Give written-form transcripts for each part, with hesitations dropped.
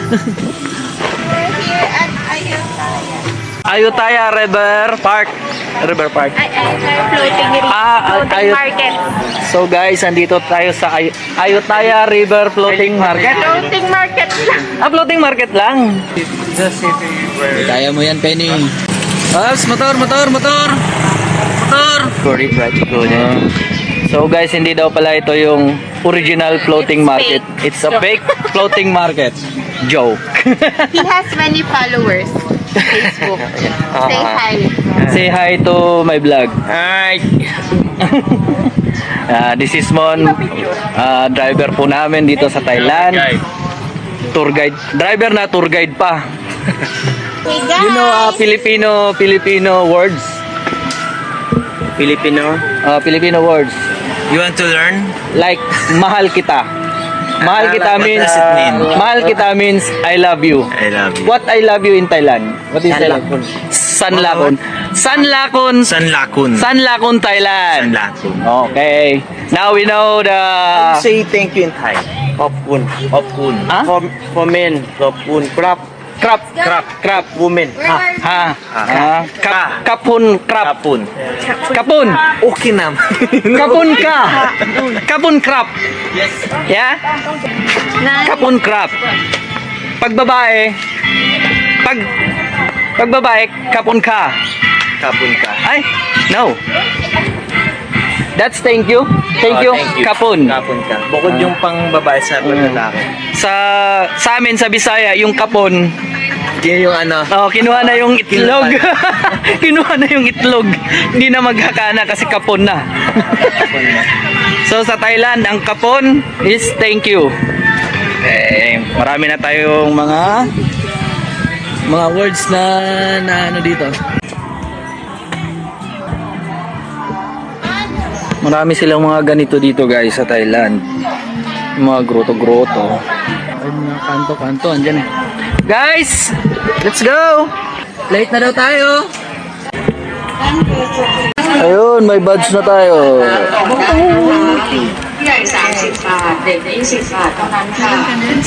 here at Ayutthaya. Ayutthaya River Park. River Park. Floating market. So guys, andito tayo sa Ayutthaya River Floating Market. Floating market lang. Floating market lang. The city where... Kaya mo yan, Penny. Ops, motor. Very bright. Good. So guys, hindi daw pala ito yung original floating market. It's a fake floating market. Joke. He has many followers sa Facebook. Say hi. Say hi to my vlog. Hi! This is Mon, driver po namin dito sa Thailand. Tour guide. Driver na tour guide pa. Hey guys. You know Filipino words? Filipino words. You want to learn? Like mahal kita. Mahal kita What means does it mean? mahal kita means I love you. I love you. What I love you in Thailand? What is Thailand? Sanlakon. Sanlakon, Thailand. Sanlakon. Okay. Now we know the Say thank you in Thai. Khopkun. Khopkun. Huh? For men. Khopkun. Krap. krap. Women. Kapun Kapun. Kapun. Okay nam. Kapun krap. Yes. Yeah? Kapun krap. Pag babae, kapun ka. Kapun ka. Ay, no. That's thank you. Thank you. Kapun. Kapun ka. Bukod yung pang babae sa paglalaki. Sa amin sa Bisaya, yung kapon, Hindi yung ano. kinuha na yung itlog. Kinuha na yung itlog. Hindi na maghakana kasi kapon na. So sa Thailand, ang kapon is thank you. Marami na tayong mga words na ano dito. Marami silang mga ganito dito guys sa Thailand. Mga groto-groto. Ay, mga kanto-kanto. Andyan eh. Guys! Let's go! Late na daw tayo. Ayun, may badge na tayo. ใหญ่30 บาท เด็กได้20 บาทเท่านั้นค่ะ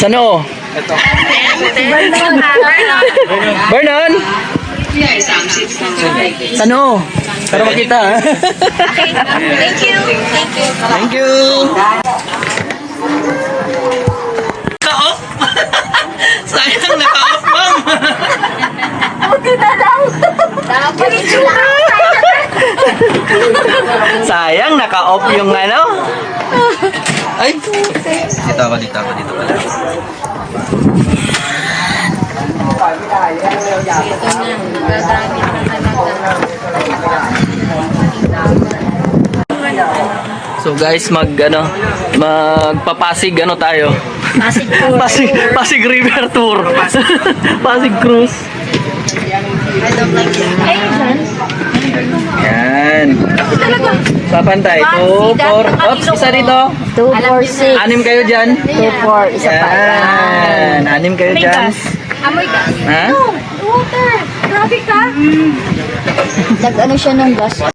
Sano? Vernon? ใหญ่30 บาท Sano? Para makita. Thank you. Thank you. Naka-off? Sayang, naka-off, ma'am. Buti na lang. Dapat Sayang, naka-off yung ano. Ay. Dito ako pala. So guys, magpapasig tayo. Pasig River Tour. Pasig Cruise. Yan. Papantay. 2, 4. Oops, isa dito. 2, 4, 6. 6 kayo dyan. 2, 4. Isa pa. Yan. 6 kayo dyan. Amoy gas. Ha? No, water. Grabe ka. Nag-ano siya ng gas.